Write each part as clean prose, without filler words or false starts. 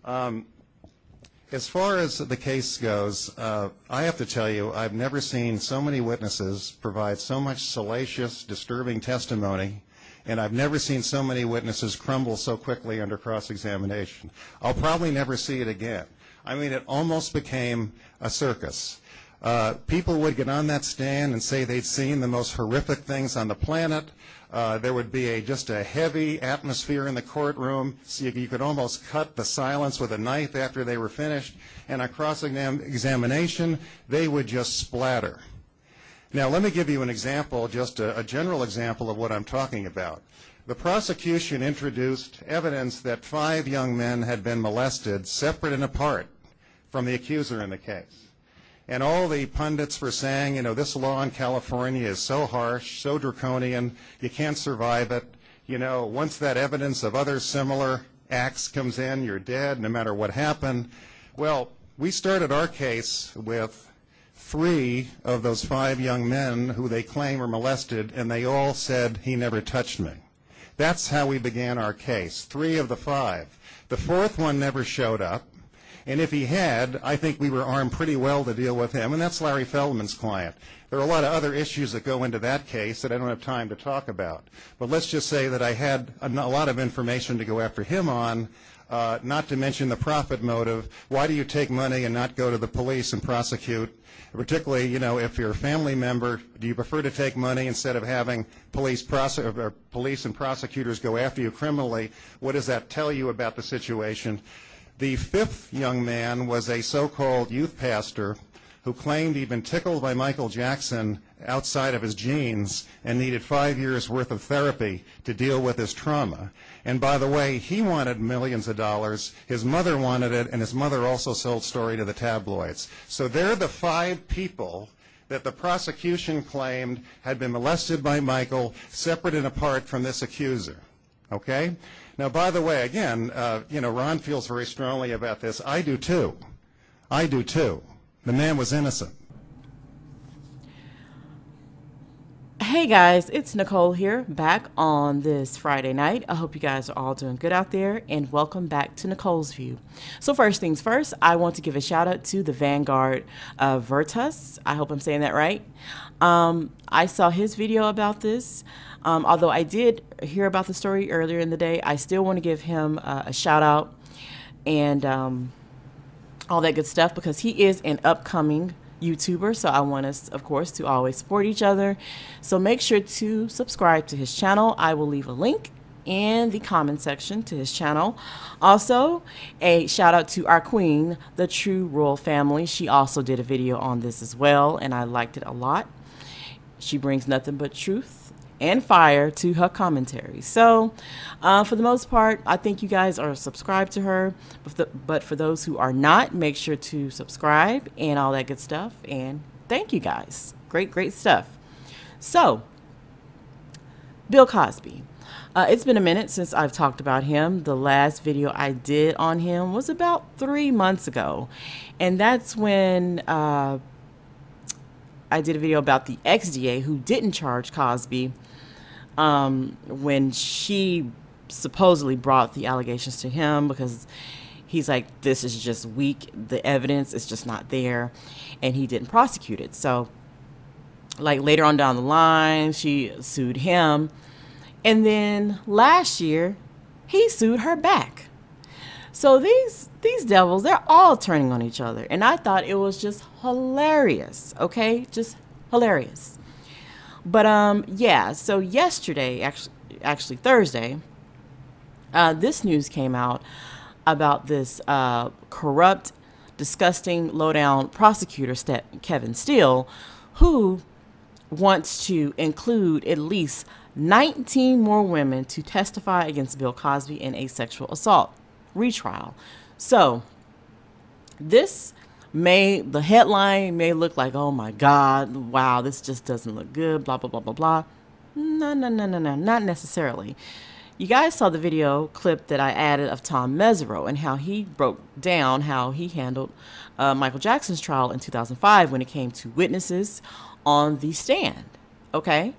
As far as the case goes, I have to tell you, I've never seen so many witnesses provide so much salacious, disturbing testimony, and I've never seen so many witnesses crumble so quickly under cross-examination. I'll probably never see it again. I mean, it almost became a circus. People would get on that stand and say they'd seen the most horrific things on the planet. There would be just a heavy atmosphere in the courtroom, so you could almost cut the silence with a knife after they were finished. And on cross-examination, they would just splatter. Now, let me give you an example, just a general example of what I'm talking about. The prosecution introduced evidence that 5 young men had been molested, separate and apart from the accuser in the case. And all the pundits were saying, you know, this law in California is so harsh, so draconian, you can't survive it. You know, once that evidence of other similar acts comes in, you're dead, no matter what happened. Well, we started our case with 3 of those 5 young men who they claim were molested, and they all said, he never touched me. That's how we began our case, 3 of the 5. The 4th one never showed up. And if he had, I think we were armed pretty well to deal with him, and that's Larry Feldman's client. There are a lot of other issues that go into that case that I don't have time to talk about. But let's just say that I had a lot of information to go after him on, not to mention the profit motive. Why do you take money and not go to the police and prosecute? Particularly, you know, if you're a family member, do you prefer to take money instead of having police and prosecutors go after you criminally? What does that tell you about the situation? The 5th young man was a so-called youth pastor who claimed he'd been tickled by Michael Jackson outside of his genes and needed 5 years' worth of therapy to deal with his trauma. And by the way, he wanted millions of dollars, his mother wanted it, and his mother also sold story to the tabloids. So they're the 5 people that the prosecution claimed had been molested by Michael, separate and apart from this accuser. Okay? Now, by the way, again, you know, Ron feels very strongly about this. I do too. I do too. The man was innocent. Hey guys, it's Nicole here, back on this Friday night. I hope you guys are all doing good out there, and welcome back to Nicole's View. So first things first, I want to give a shout out to the Vanguard Vertus. I hope I'm saying that right. I saw his video about this. Although I did hear about the story earlier in the day, I still want to give him a shout out and all that good stuff, because he is an upcoming YouTuber. So I want us, of course, to always support each other. So make sure to subscribe to his channel. I will leave a link in the comment section to his channel. Also, a shout out to our queen, the True Royal Family. She also did a video on this as well, and I liked it a lot. She brings nothing but truth and fire to her commentary. So for the most part, I think you guys are subscribed to her, but for those who are not, make sure to subscribe and all that good stuff. And thank you guys. Great stuff. So Bill Cosby, it's been a minute since I've talked about him. The last video I did on him was about 3 months ago, and that's when I did a video about the ex-DA who didn't charge Cosby when she supposedly brought the allegations to him, because he's like, this is just weak, the evidence is just not there, and he didn't prosecute it. So like later on down the line, she sued him, and then last year he sued her back. So these devils, they're all turning on each other, and I thought it was just hilarious. Okay, just hilarious. But yeah, so yesterday, actually Thursday, this news came out about this corrupt, disgusting, low-down prosecutor, Kevin Steele, who wants to include at least 19 more women to testify against Bill Cosby in a sexual assault retrial. So the headline may look like, oh my God, wow, this just doesn't look good, blah, blah, blah, blah, blah. No, not necessarily. You guys saw the video clip that I added of Tom Mesereau and how he broke down how he handled Michael Jackson's trial in 2005 when it came to witnesses on the stand. Okay?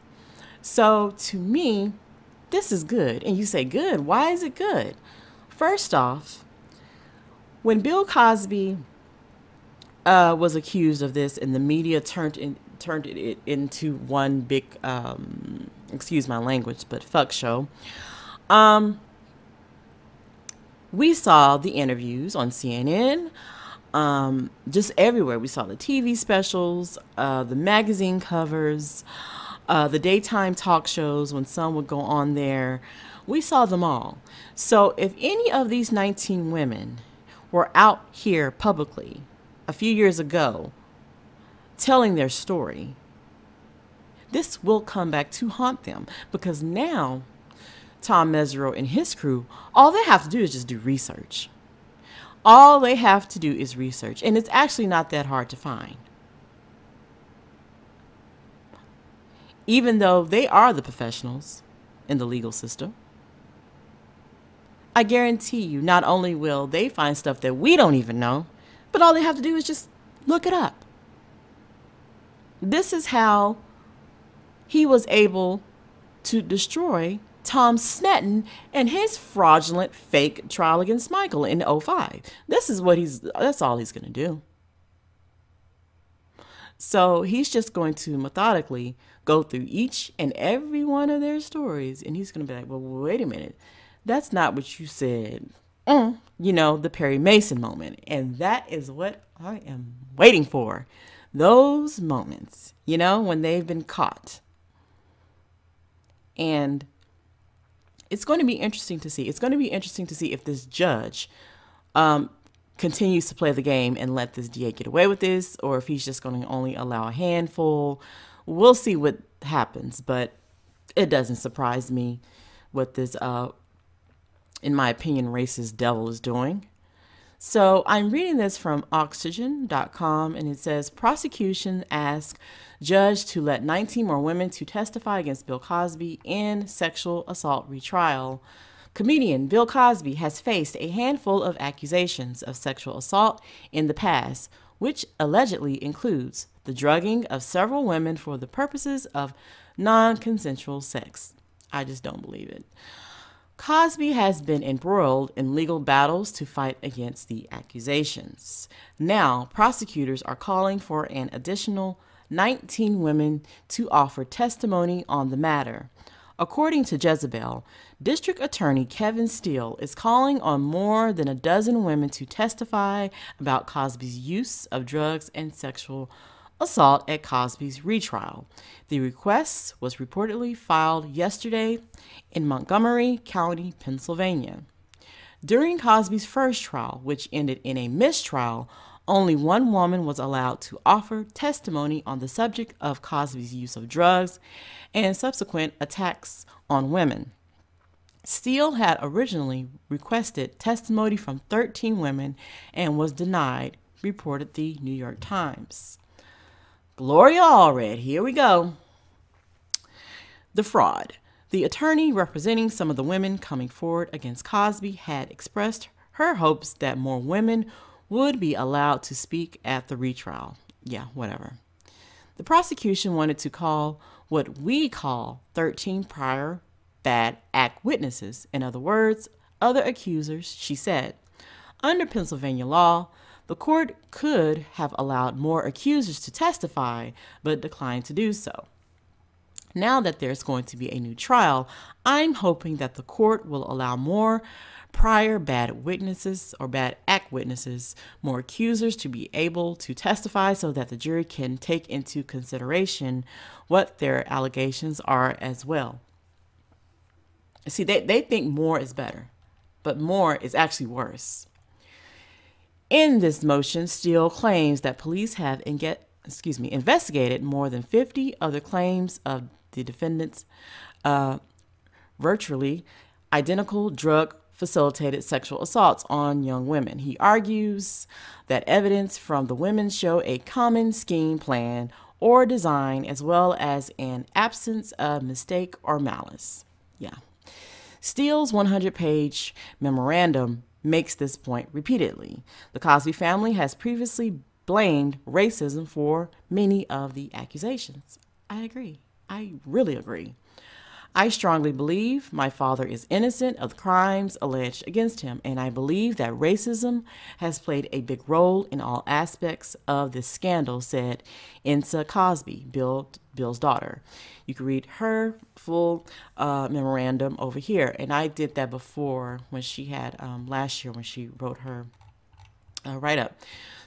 So to me, this is good. And you say, good, why is it good? First off, When Bill Cosby was accused of this, and the media turned it into one big, excuse my language, but fuck show. We saw the interviews on CNN, just everywhere. We saw the TV specials, the magazine covers, the daytime talk shows when some would go on there. We saw them all. So if any of these 19 women were out here publicly a few years ago telling their story, this will come back to haunt them, because now Tom Mesereau and his crew, all they have to do is just do research. All they have to do is research, and it's actually not that hard to find. Even though they are the professionals in the legal system, I guarantee you, not only will they find stuff that we don't even know, but all they have to do is just look it up. This is how he was able to destroy Tom Snetton and his fraudulent fake trial against Michael in 2005. That's all he's going to do. So he's just going to methodically go through each and every one of their stories, and he's going to be like, well, wait a minute. That's not what you said. The Perry Mason moment. And that is what I am waiting for. Those moments, when they've been caught. And it's going to be interesting to see. It's going to be interesting to see if this judge continues to play the game and let this DA get away with this, or if he's just going to only allow a handful. We'll see what happens, but it doesn't surprise me what this, in my opinion, racist devil is doing. So I'm reading this from oxygen.com, and it says, prosecution asks judge to let 19 more women to testify against Bill Cosby in sexual assault retrial. Comedian Bill Cosby has faced a handful of accusations of sexual assault in the past, which allegedly includes the drugging of several women for the purposes of non-consensual sex. I just don't believe it. Cosby has been embroiled in legal battles to fight against the accusations. Now, prosecutors are calling for an additional 19 women to offer testimony on the matter. According to Jezebel, District Attorney Kevin Steele is calling on more than a dozen women to testify about Cosby's use of drugs and sexual assault at Cosby's retrial. The request was reportedly filed yesterday in Montgomery County, Pennsylvania. During Cosby's first trial, which ended in a mistrial, only one woman was allowed to offer testimony on the subject of Cosby's use of drugs and subsequent attacks on women. Steele had originally requested testimony from 13 women and was denied, reported the New York Times. Gloria Allred, here we go. The fraud. The attorney representing some of the women coming forward against Cosby had expressed her hopes that more women would be allowed to speak at the retrial. Yeah, whatever. The prosecution wanted to call what we call 13 prior bad act witnesses. In other words, other accusers, she said. Under Pennsylvania law, the court could have allowed more accusers to testify, but declined to do so. Now that there's going to be a new trial, I'm hoping that the court will allow more prior bad witnesses or bad act witnesses, more accusers to be able to testify so that the jury can take into consideration what their allegations are as well. See, they think more is better, but more is actually worse. In this motion, Steele claims that police have investigated more than 50 other claims of the defendants' virtually identical drug-facilitated sexual assaults on young women. He argues that evidence from the women show a common scheme, plan, or design, as well as an absence of mistake or malice. Yeah. Steele's 100-page memorandum makes this point repeatedly. The Cosby family has previously blamed racism for many of the accusations. I agree. I really agree. I strongly believe my father is innocent of the crimes alleged against him, and I believe that racism has played a big role in all aspects of this scandal, said Insa Cosby, Bill's daughter. You can read her full memorandum over here, and I did that before when she had last year when she wrote her write-up.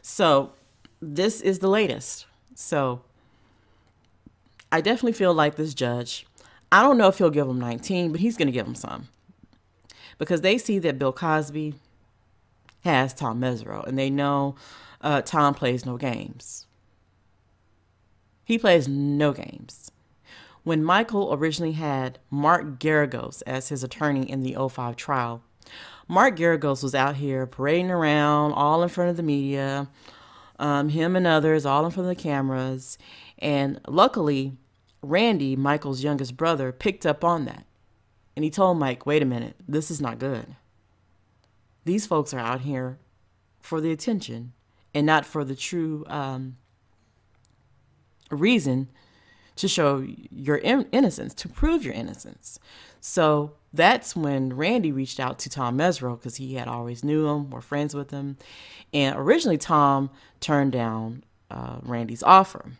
So this is the latest. So I definitely feel like this judge, I don't know if he'll give him 19, but he's going to give him some. Because they see that Bill Cosby has Tom Mesereau, and they know Tom plays no games. He plays no games. When Michael originally had Mark Garagos as his attorney in the 2005 trial, Mark Garagos was out here parading around all in front of the media, him and others all in front of the cameras. And luckily, Randy, Michael's youngest brother, picked up on that. And he told Mike, wait a minute, this is not good. These folks are out here for the attention and not for the true reason to show your innocence, to prove your innocence. So that's when Randy reached out to Tom Mesereau, because he had always knew him, were friends with him. And originally Tom turned down Randy's offer,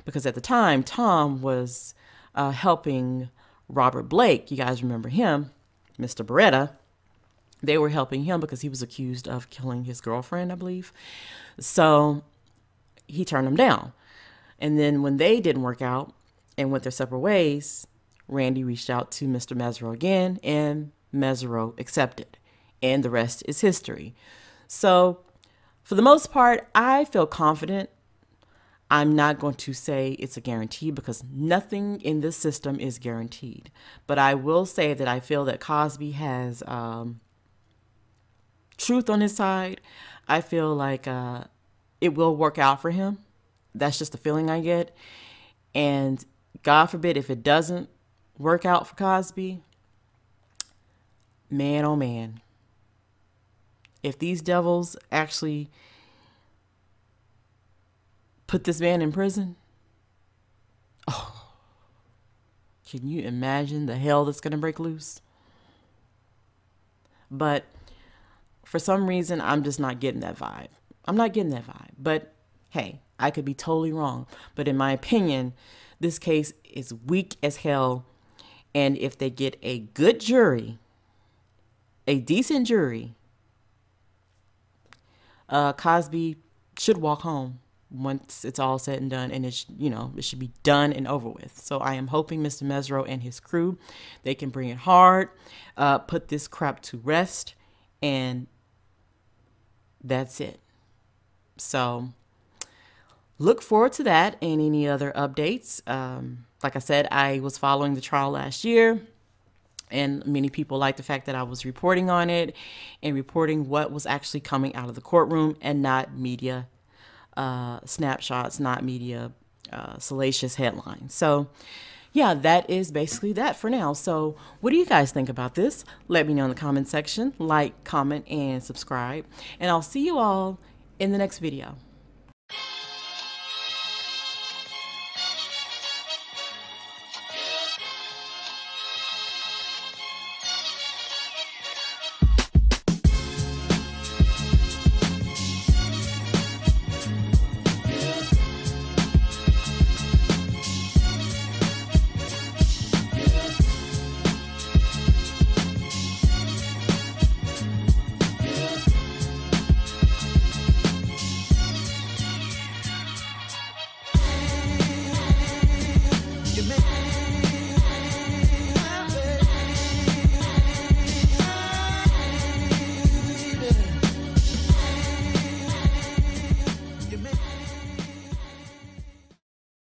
because at the time Tom was helping Robert Blake. You guys remember him, Mr. Beretta. They were helping him because he was accused of killing his girlfriend, I believe. So he turned them down. And then when they didn't work out and went their separate ways, Randy reached out to Mr. Mesereau again, and Mesereau accepted. And the rest is history. So for the most part, I feel confident. I'm not going to say it's a guarantee, because nothing in this system is guaranteed. But I will say that I feel that Cosby has truth on his side. I feel like it will work out for him. That's just the feeling I get. And God forbid if it doesn't work out for Cosby, man, oh man. If these devils actually put this man in prison, oh, can you imagine the hell that's going to break loose? But for some reason, I'm just not getting that vibe. I'm not getting that vibe. But hey, I could be totally wrong. But in my opinion, this case is weak as hell. And if they get a good jury, a decent jury, Cosby should walk home once it's all said and done, and it should be done and over with. So I am hoping Mr. Mesereau and his crew, they can bring it hard, put this crap to rest, and that's it. So look forward to that and any other updates. Like I said, I was following the trial last year, and many people like the fact that I was reporting on it and reporting what was actually coming out of the courtroom, and not media snapshots, not media salacious headlines. So yeah, that is basically that for now. So what do you guys think about this? Let me know in the comment section. Like, comment, and subscribe. And I'll see you all in the next video.